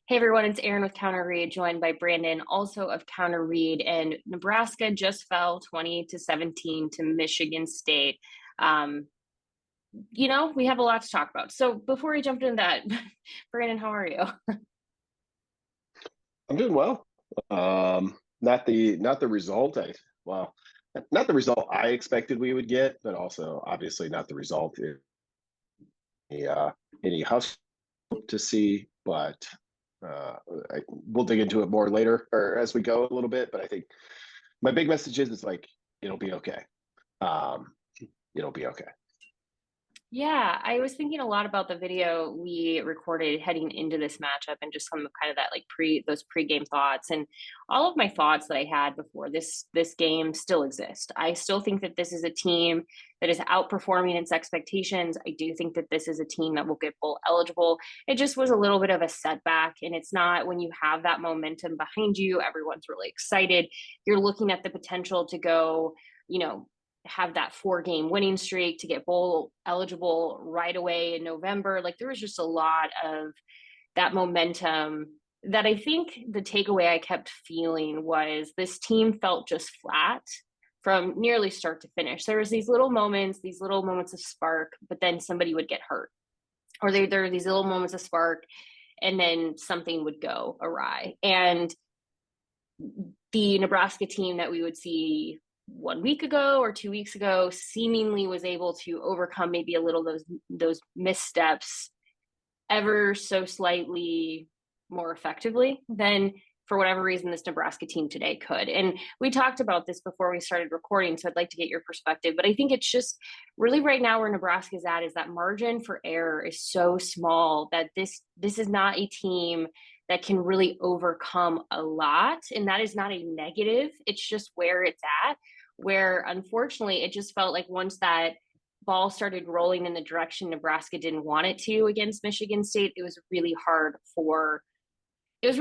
Hey everyone, it's Erin with Counter Read, joined by Brandon, also of Counter Read. And Nebraska just fell 20-17 to Michigan State. Um, we have a lot to talk about. So before we jump into that, Brandon, how are you? I'm doing well. Not the result not the result I expected we would get, but also obviously not the result any any Huskers to see. But uh, we'll dig into it more later or as we go a little bit. But I think my big message is like it'll be okay. Um, it'll be okay. Yeah, I was thinking a lot about the video we recorded heading into this matchup and just some of kind of that like those pre-game thoughts and all of my thoughts that I had before this game still exist. I still think that this is a team that is outperforming its expectations. I do think that this is a team that will get bowl eligible. It just was a little bit of a setback, and it's not when you have that momentum behind you, everyone's really excited. You're looking at the potential to go, you know, have that 4 game winning streak, to get bowl eligible right away in November. Like there was just a lot of that momentum that I think the takeaway I kept feeling was this team felt just flat from nearly start to finish. There was these little moments of spark, but then somebody would get hurt. Or there were these little moments of spark and then something would go awry. And the Nebraska team that we would see 1 week ago or 2 weeks ago seemingly was able to overcome maybe a little those missteps ever so slightly more effectively than for whatever reason this Nebraska team today could. And we talked about this before we started recording, so I'd like to get your perspective. But I think it's just really right now where Nebraska's at is that margin for error is so small that this is not a team that can really overcome a lot. And that is not a negative. It's just where it's at, where unfortunately it just felt like once that ball started rolling in the direction Nebraska didn't want it to against Michigan State, it was really hard for Nebraska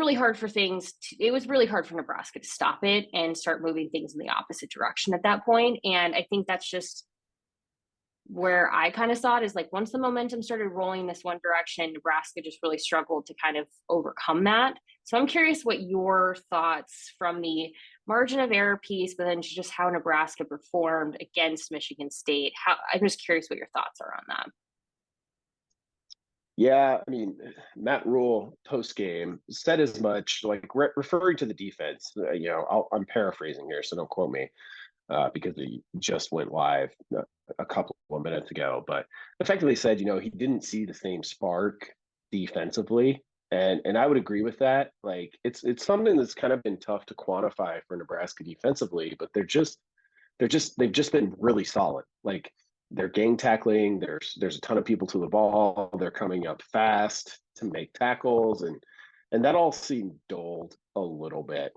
to stop it and start moving things in the opposite direction at that point. And I think that's just where I kind of saw it is like once the momentum started rolling this one direction, Nebraska just really struggled to kind of overcome that. So I'm curious what your thoughts from the margin of error piece, but then just how Nebraska performed against Michigan State. How I'm just curious what your thoughts are on that. Yeah, I mean, Matt Rule post game said as much, like referring to the defense. I'm paraphrasing here, so don't quote me because he just went live a couple of minutes ago. But effectively said, he didn't see the same spark defensively, and I would agree with that. Like it's something that's kind of been tough to quantify for Nebraska defensively, but they've just been really solid. Like they're gang tackling. There's a ton of people to the ball. They're coming up fast to make tackles, and that all seemed dulled a little bit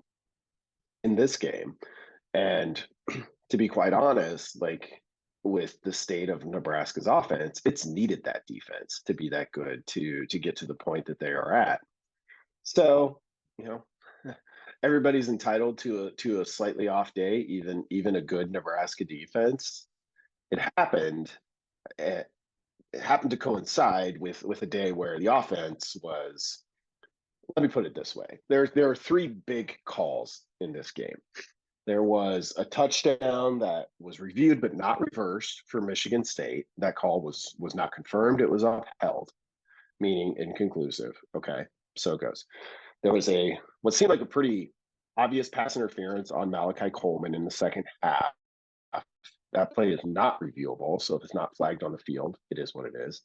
in this game. And to be quite honest, like with the state of Nebraska's offense, it's needed that defense to be that good to get to the point that they are at. So, you know, everybody's entitled to a slightly off day, even a good Nebraska defense. It happened. It, it happened to coincide with a day where the offense was. Let me put it this way: there are three big calls in this game. There was a touchdown that was reviewed but not reversed for Michigan State. That call was not confirmed; it was upheld, meaning inconclusive. Okay, so it goes. There was a what seemed like a pretty obvious pass interference on Malachi Coleman in the second half. That play is not reviewable, so if it's not flagged on the field, it is what it is.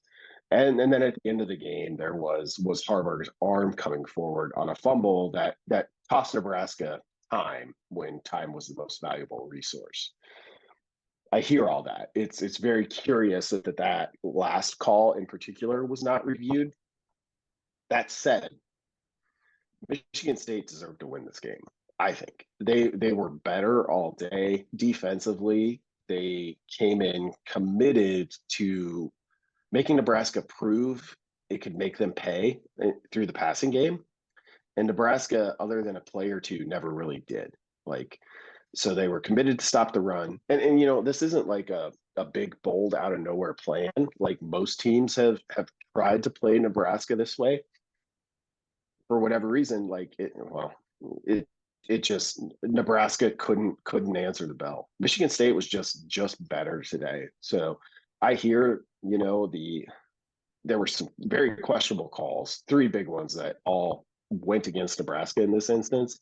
And then at the end of the game, there was Harburg's arm coming forward on a fumble that cost Nebraska time when time was the most valuable resource. I hear all that. It's very curious that last call in particular was not reviewed. That said, Michigan State deserved to win this game. I think they were better all day defensively. They came in committed to making Nebraska prove it could make them pay through the passing game. And Nebraska, other than a play or two, never really did. Like, so they were committed to stop the run. And this isn't like a big, bold, out of nowhere plan. Like most teams have tried to play Nebraska this way. for whatever reason, like it it just Nebraska couldn't answer the bell. Michigan State was just better today. So I hear, there were some very questionable calls, three big ones that all went against Nebraska in this instance.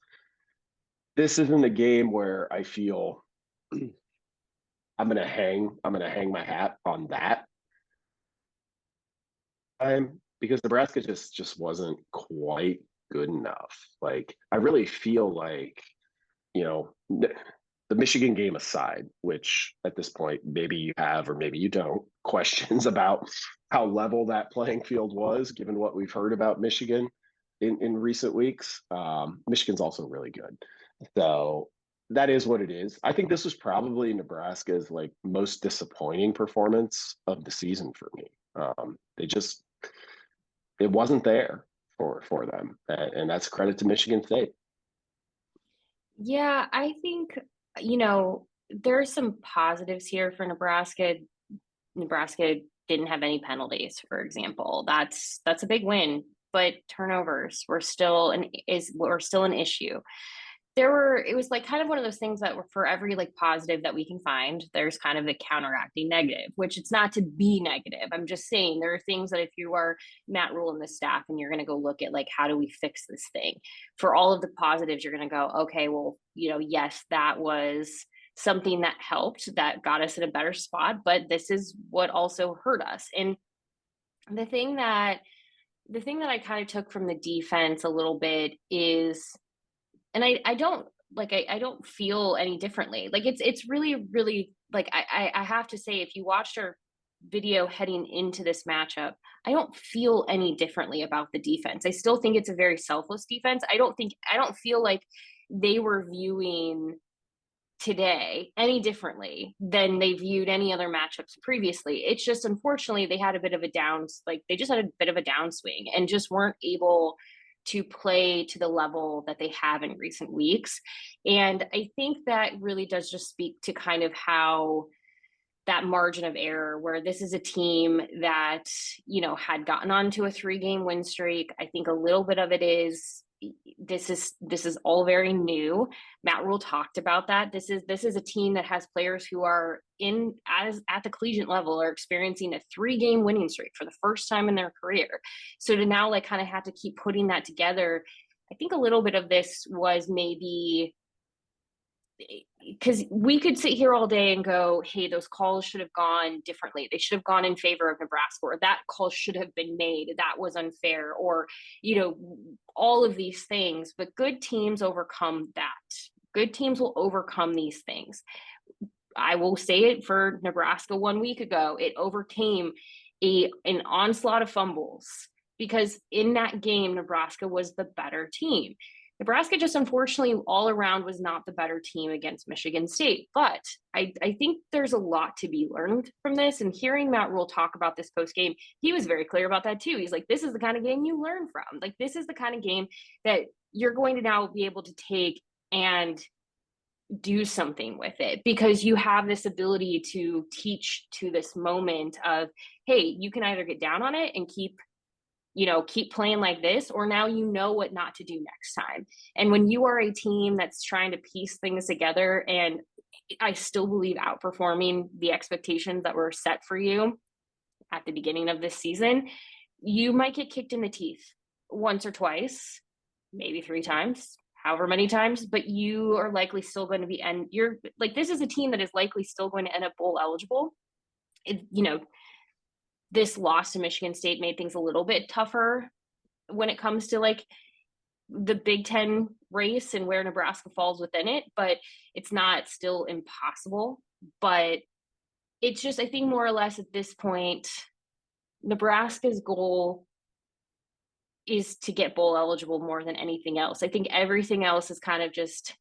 This isn't a game where I feel I'm gonna hang my hat on that time because Nebraska just wasn't quite good enough. Like I really feel like, you know, the Michigan game aside, which at this point maybe you have or maybe you don't questions about how level that playing field was, given what we've heard about Michigan in recent weeks. Michigan's also really good, so that is what it is. I think this was probably Nebraska's like most disappointing performance of the season for me. They just it wasn't there for them, and that's credit to Michigan State. Yeah, I think, there are some positives here for Nebraska. Nebraska didn't have any penalties, for example. That's a big win, but turnovers were still an issue. It was like kind of one of those things that were for every like positive that we can find, there's kind of the counteracting negative, which it's not to be negative. I'm just saying there are things that if you are Matt Rule and the staff and you're going to go look at like, how do we fix this thing? For all of the positives, you're going to go, okay, well, yes, that was something that helped, that got us in a better spot, but this is what also hurt us. And the thing that I kind of took from the defense a little bit is, and I don't like I don't feel any differently. Like it's really, really like I have to say, if you watched our video heading into this matchup, I don't feel any differently about the defense. I still think it's a very selfless defense. I don't feel like they were viewing today any differently than they viewed any other matchups previously. It's just unfortunately they had a bit of a they just had a bit of a downswing and just weren't able to play to the level that they have in recent weeks. And I think that really does just speak to kind of how that margin of error, where this is a team that, had gotten onto a 3-game win streak. I think a little bit of it is this is all very new. Matt Rule talked about that. This is a team that has players who are at the collegiate level are experiencing a 3-game winning streak for the first time in their career. So to now like kind of have to keep putting that together, I think a little bit of this was maybe because we could sit here all day and go, hey, those calls should have gone differently. They should have gone in favor of Nebraska, or that call should have been made. That was unfair, or, all of these things. But good teams overcome that. Good teams will overcome these things. I will say it for Nebraska 1 week ago. It overcame an onslaught of fumbles because in that game, Nebraska was the better team. Nebraska just unfortunately all around was not the better team against Michigan State. But I think there's a lot to be learned from this. And hearing Matt Rule talk about this post game, he was very clear about that too. He's like, this is the kind of game you learn from. Like, this is the kind of game that you're going to now be able to take and do something with it, because you have this ability to teach to this moment of, hey, you can either get down on it and keep playing like this, or now you know what not to do next time. And when you are a team that's trying to piece things together, and I still believe outperforming the expectations that were set for you at the beginning of this season, you might get kicked in the teeth once or twice, maybe 3 times, however many times, but you are likely still going to be, and you're like, this is a team that is likely still going to end up bowl eligible. This loss to Michigan State made things a little bit tougher when it comes to like the Big Ten race and where Nebraska falls within it, but it's not still impossible. But it's just, I think more or less at this point, Nebraska's goal is to get bowl eligible more than anything else. I think everything else is kind of just,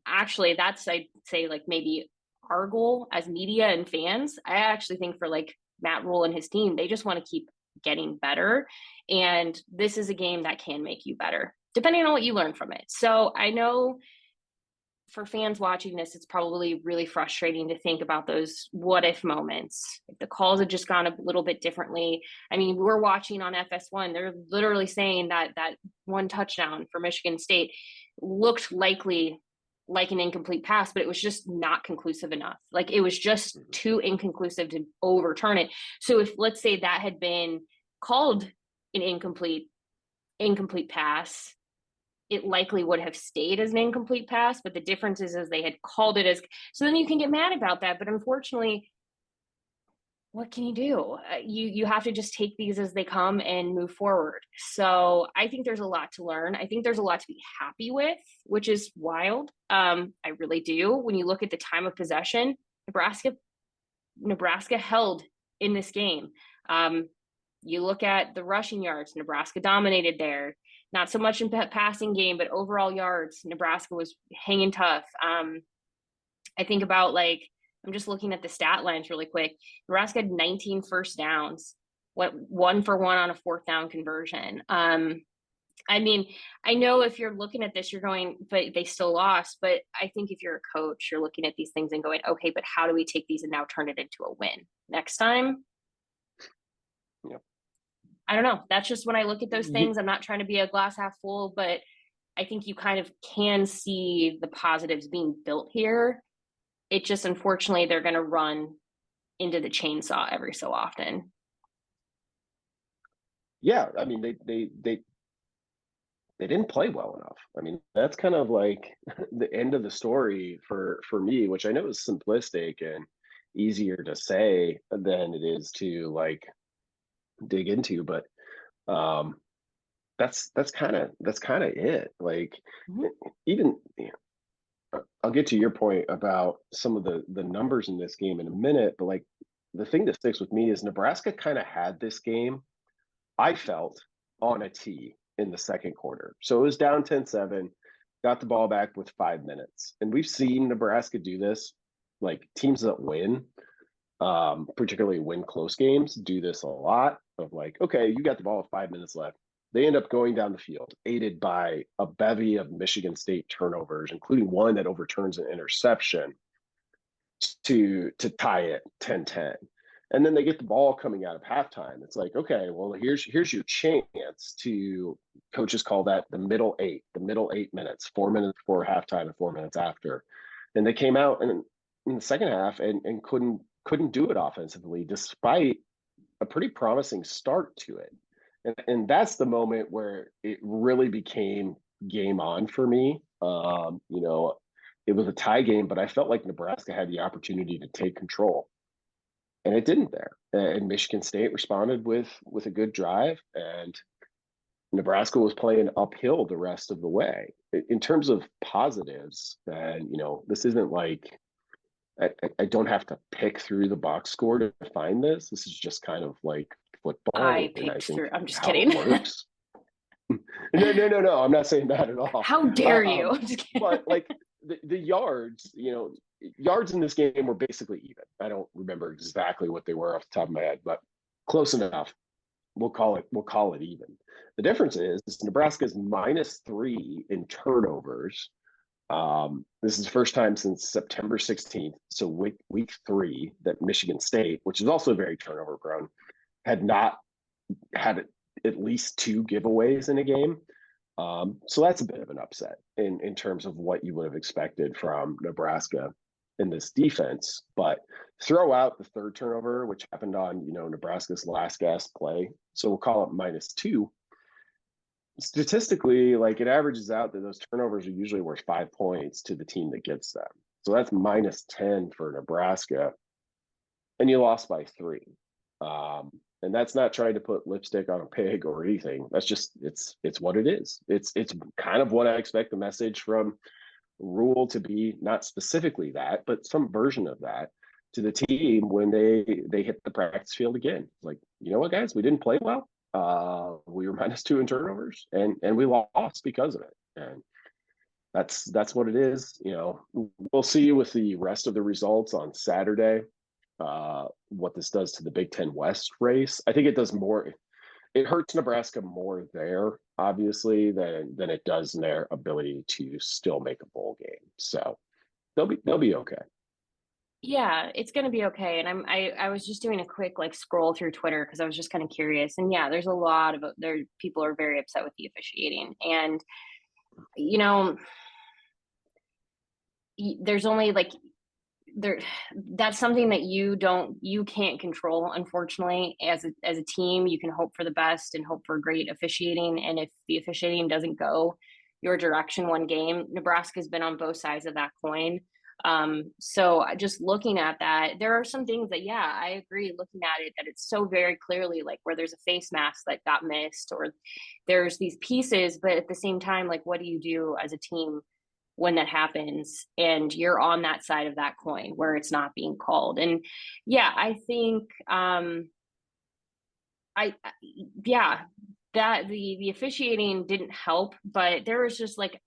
actually, that's, I'd say, like maybe our goal as media and fans. I actually think for like Matt Rule and his team, they just want to keep getting better. And this is a game that can make you better, depending on what you learn from it. So I know for fans watching this, it's probably really frustrating to think about those what if moments. If the calls had just gone a little bit differently. I mean, we're watching on FS1. They're literally saying that that one touchdown for Michigan State looked likely like an incomplete pass, but it was just not conclusive enough. Like it was just too inconclusive to overturn it. So if let's say that had been called an incomplete pass, it likely would have stayed as an incomplete pass, but the difference is they had called it as, so then you can get mad about that. But unfortunately, what can you do? You have to just take these as they come and move forward. So I think there's a lot to learn. I think there's a lot to be happy with, which is wild. I really do. When you look at the time of possession, Nebraska held in this game. You look at the rushing yards, Nebraska dominated there. Not so much in passing game, but overall yards, Nebraska was hanging tough. I think about like, I'm just looking at the stat lines really quick. Nebraska had 19 first downs, went 1-for-1 on a 4th down conversion. I mean, I know if you're looking at this, you're going, but they still lost. But I think if you're a coach, you're looking at these things and going, okay, but how do we take these and now turn it into a win next time? Yep. I don't know. That's just when I look at those things. I'm not trying to be a glass half full, but I think you kind of can see the positives being built here. It just, unfortunately, they're going to run into the chainsaw every so often. Yeah, I mean, they didn't play well enough. I mean, that's kind of like the end of the story for me, which I know is simplistic and easier to say than it is to like dig into, but that's kind of it. Like even I'll get to your point about some of the numbers in this game in a minute, but like the thing that sticks with me is Nebraska kind of had this game, I felt, on a tee in the second quarter. So it was down 10-7, got the ball back with 5 minutes. And we've seen Nebraska do this, like teams that win, particularly win close games, do this a lot of like, okay, you got the ball with 5 minutes left. They end up going down the field, aided by a bevy of Michigan State turnovers, including one that overturns an interception to tie it 10-10. And then they get the ball coming out of halftime. It's like, okay, well, here's your chance to, coaches call that the middle 8 minutes, 4 minutes before halftime and 4 minutes after. And they came out in the second half and couldn't do it offensively, despite a pretty promising start to it. And that's the moment where it really became game on for me. It was a tie game, but I felt like Nebraska had the opportunity to take control, and it didn't there. And Michigan State responded with a good drive, and Nebraska was playing uphill the rest of the way. In terms of positives, and this isn't like I don't have to pick through the box score to find this. This is just kind of like football. I picked through. I'm just how kidding. it works. No. I'm not saying that at all. How dare you? I'm just kidding. But like the yards, yards in this game were basically even. I don't remember exactly what they were off the top of my head, but close enough. We'll call it even. The difference is Nebraska's -3 in turnovers. This is the first time since September 16th, so week 3, that Michigan State, which is also very turnover prone, had not had at least 2 giveaways in a game. So that's a bit of an upset in terms of what you would have expected from Nebraska in this defense. But throw out the third turnover, which happened on Nebraska's last gasp play, so we'll call it -2. Statistically, like it averages out that those turnovers are usually worth 5 points to the team that gets them. So that's -10 for Nebraska, and you lost by 3. And that's not trying to put lipstick on a pig or anything. That's just it's what it is. It's kind of what I expect the message from Rule to be, not specifically that, but some version of that to the team when they hit the practice field again. Like, you know what, guys, we didn't play well. We were -2 in turnovers, and we lost because of it. And that's what it is. We'll see with the rest of the results on Saturday what this does to the Big Ten West race. I think it does more. It hurts Nebraska more there, obviously, than it does in their ability to still make a bowl game. So they'll be okay. Yeah, it's gonna be okay. And I was just doing a quick like scroll through Twitter because I was just kind of curious. And yeah, there's a lot of there people are very upset with the officiating. And you know, there's only like there that's something that you can't control, unfortunately. As a team, you can hope for the best and hope for great officiating, and if the officiating doesn't go your direction one game, Nebraska's been on both sides of that coin. So just looking at that, there are some things that, yeah, I agree, looking at it, that it's so very clearly like where there's a face mask that got missed, or there's these pieces, but at the same time, like, what do you do as a team when that happens and you're on that side of that coin where it's not being called? And yeah, I think I yeah, that the officiating didn't help, but there was just like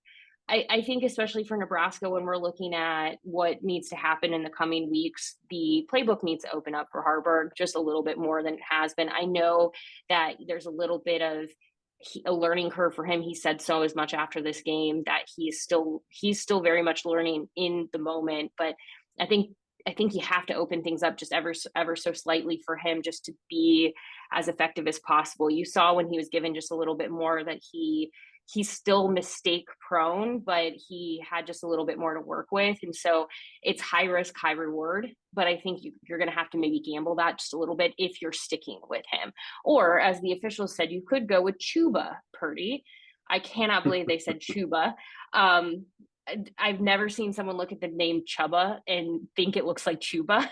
I think especially for Nebraska, when we're looking at what needs to happen in the coming weeks, the playbook needs to open up for Harburg just a little bit more than it has been. I know that there's a little bit of a learning curve for him. He said so as much after this game, that he's still very much learning in the moment. But I think I think you have to open things up just ever so slightly for him, just to be as effective as possible. You saw when he was given just a little bit more that he's still mistake prone, but he had just a little bit more to work with. And so it's high risk, high reward. But I think you're going to have to maybe gamble that just a little bit if you're sticking with him. Or, as the officials said, you could go with Chuba Purdy. I cannot believe they said Chuba. Um, I've never seen someone look at the name Chuba and think it looks like Chuba.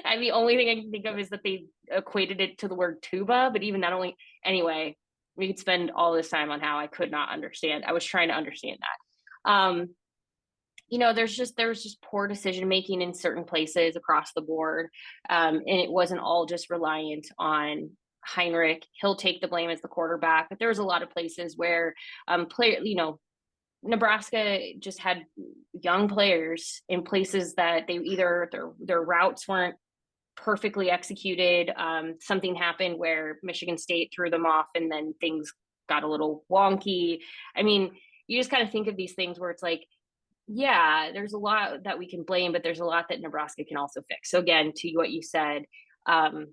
And the only thing I can think of is that they equated it to the word tuba, but even that only, anyway, we could spend all this time on how I could not understand. I was trying to understand that. There was just poor decision making in certain places across the board. And it wasn't all just reliant on Heinrich. He'll take the blame as the quarterback, but there was a lot of places where Nebraska just had young players in places that they either their routes weren't perfectly executed. Something happened where Michigan State threw them off, and then things got a little wonky. I mean, you just kind of think of these things where it's like, yeah, there's a lot that we can blame, but there's a lot that Nebraska can also fix. So again, to what you said, um,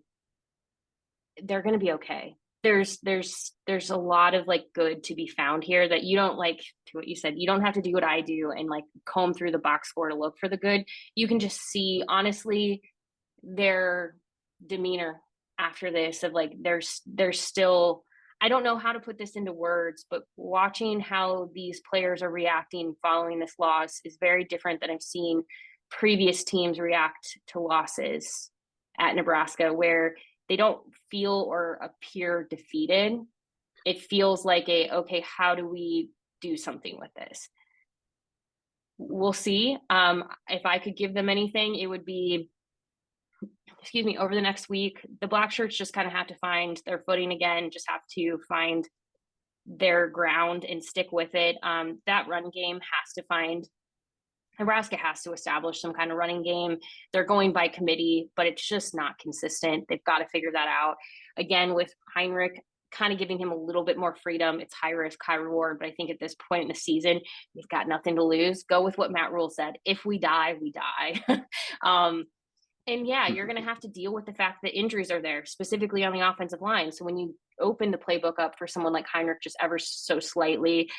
they're going to be okay. There's a lot of like good to be found here, that you don't, like, to what you said, you don't have to do what I do and like comb through the box score to look for the good. You can just see, honestly, their demeanor after this, of like there's still, I don't know how to put this into words, but watching how these players are reacting following this loss is very different than I've seen previous teams react to losses at Nebraska, where they don't feel or appear defeated. It feels like okay, how do we do something with this? We'll see. If I could give them anything, it would be, over the next week, the black shirts just kind of have to find their footing again, just have to find their ground and stick with it. That run game has to find, Nebraska has to establish some kind of running game. They're going by committee, but it's just not consistent. They've got to figure that out. Again, with Heinrich, kind of giving him a little bit more freedom. It's high risk, high reward. But I think at this point in the season, you've got nothing to lose. Go with what Matt Rule said. If we die, we die. And yeah, you're going to have to deal with the fact that injuries are there, specifically on the offensive line. So when you open the playbook up for someone like Heinrich just ever so slightly,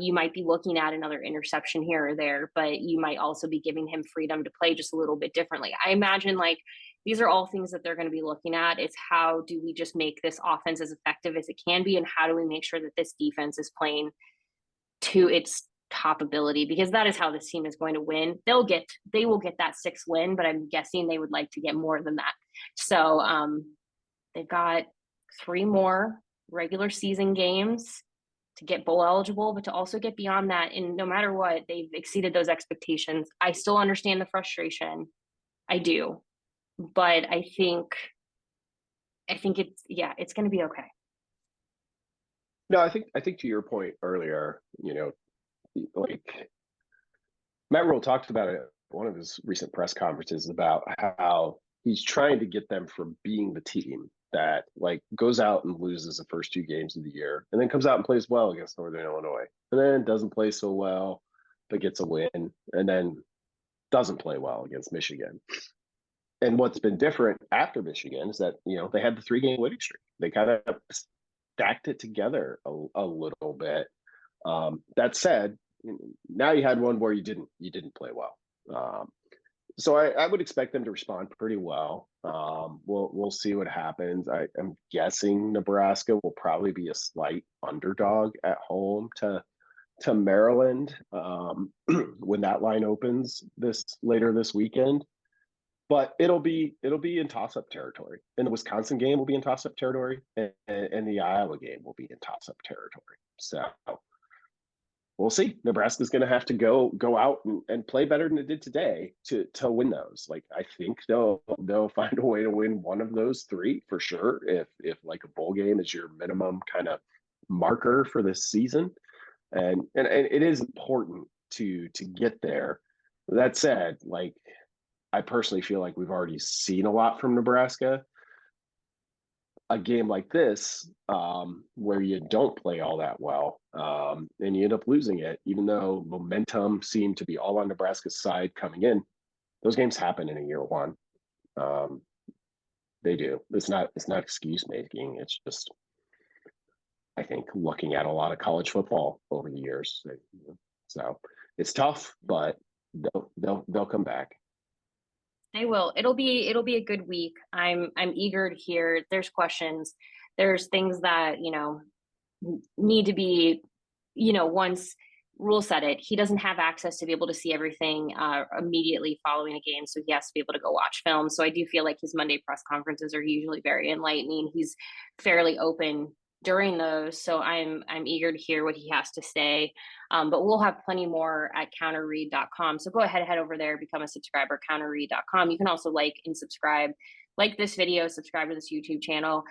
you might be looking at another interception here or there, but you might also be giving him freedom to play just a little bit differently. I imagine like these are all things that they're going to be looking at. It's how do we just make this offense as effective as it can be, and how do we make sure that this defense is playing to its top ability, because that is how this team is going to win. They will get that 6th win, but I'm guessing they would like to get more than that. So they've got 3 more regular season games to get bowl eligible, but to also get beyond that. And no matter what, they've exceeded those expectations. I still understand the frustration. I do. But I think it's going to be okay. No, I think to your point earlier, like Matt Rule talked about it at one of his recent press conferences about how he's trying to get them from being the team that like goes out and loses the first 2 games of the year and then comes out and plays well against Northern Illinois and then doesn't play so well but gets a win, and then doesn't play well against Michigan. And what's been different after Michigan is that, they had the 3-game winning streak. They kind of stacked it together a little bit. That said, now you had one where you didn't play well. So I would expect them to respond pretty well. We'll see what happens. I'm guessing Nebraska will probably be a slight underdog at home to Maryland when that line opens later this weekend. But it'll be in toss-up territory. And the Wisconsin game will be in toss-up territory, and the Iowa game will be in toss-up territory. So we'll see. Nebraska's going to have to go out and play better than it did today to win those. Like, I think they'll find a way to win one of those 3 for sure. If like a bowl game is your minimum kind of marker for this season, and it is important to get there. That said, like, I personally feel like we've already seen a lot from Nebraska. A game like this, where you don't play all that well, and you end up losing it, even though momentum seemed to be all on Nebraska's side coming in, those games happen in a year one. They do. It's not excuse making. It's just, I think, looking at a lot of college football over the years. So it's tough, but they'll come back. They will. It'll be a good week. I'm eager to hear. There's questions. There's things that, need to be, once Rule said it, he doesn't have access to be able to see everything immediately following a game. So he has to be able to go watch film. So I do feel like his Monday press conferences are usually very enlightening. He's fairly open during those. So I'm eager to hear what he has to say. But we'll have plenty more at counterread.com. So go ahead, head over there, become a subscriber, counterread.com. You can also like and subscribe, like this video, subscribe to this YouTube channel.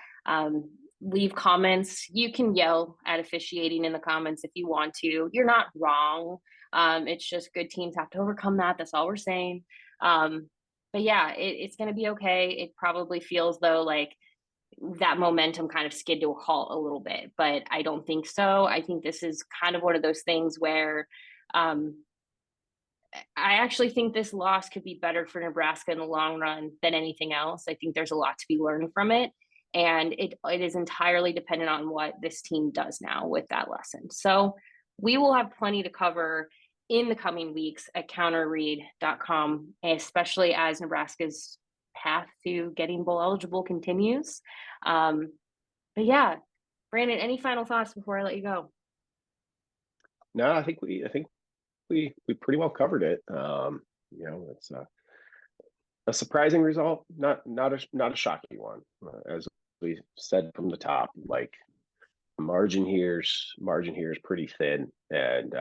Leave comments. You can yell at officiating in the comments if you want to. You're not wrong. It's just good teams have to overcome that. That's all we're saying. But yeah, it's going to be okay. It probably feels though like that momentum kind of skid to a halt a little bit, but I don't think so. I think this is kind of one of those things where I actually think this loss could be better for Nebraska in the long run than anything else. I think there's a lot to be learned from it. And it is entirely dependent on what this team does now with that lesson. So we will have plenty to cover in the coming weeks at counterread.com, especially as Nebraska's path to getting bowl eligible continues. But yeah, Brandon, any final thoughts before I let you go? No, I think we pretty well covered it. It's a surprising result, not a shocking one, as we said from the top. Like, margin here is pretty thin, and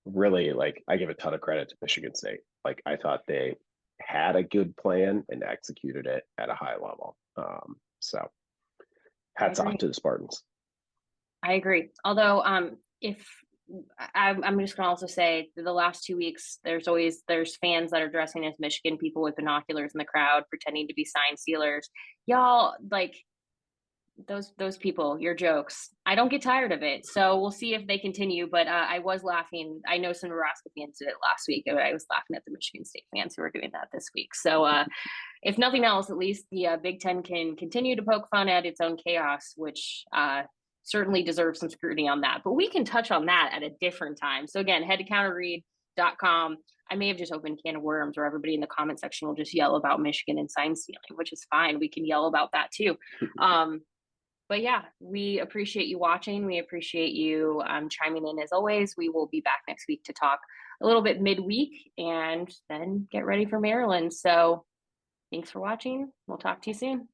really, like, I give a ton of credit to Michigan State. Like, I thought they had a good plan and executed it at a high level. So hats off to the Spartans. I agree. Although, if I'm just gonna also say the last 2 weeks, there's fans that are dressing as Michigan people with binoculars in the crowd, pretending to be sign stealers. Y'all, like, those people, your jokes. I don't get tired of it. So we'll see if they continue. But I was laughing. I know some Nebraska fans did it last week. I was laughing at the Michigan State fans who are doing that this week. So if nothing else, at least the Big Ten can continue to poke fun at its own chaos, which certainly deserves some scrutiny on that. But we can touch on that at a different time. So again, head to counterread.com. I may have just opened a can of worms where everybody in the comment section will just yell about Michigan and sign stealing, which is fine. We can yell about that too. But yeah, we appreciate you watching. We appreciate you chiming in as always. We will be back next week to talk a little bit midweek and then get ready for Maryland. So thanks for watching. We'll talk to you soon.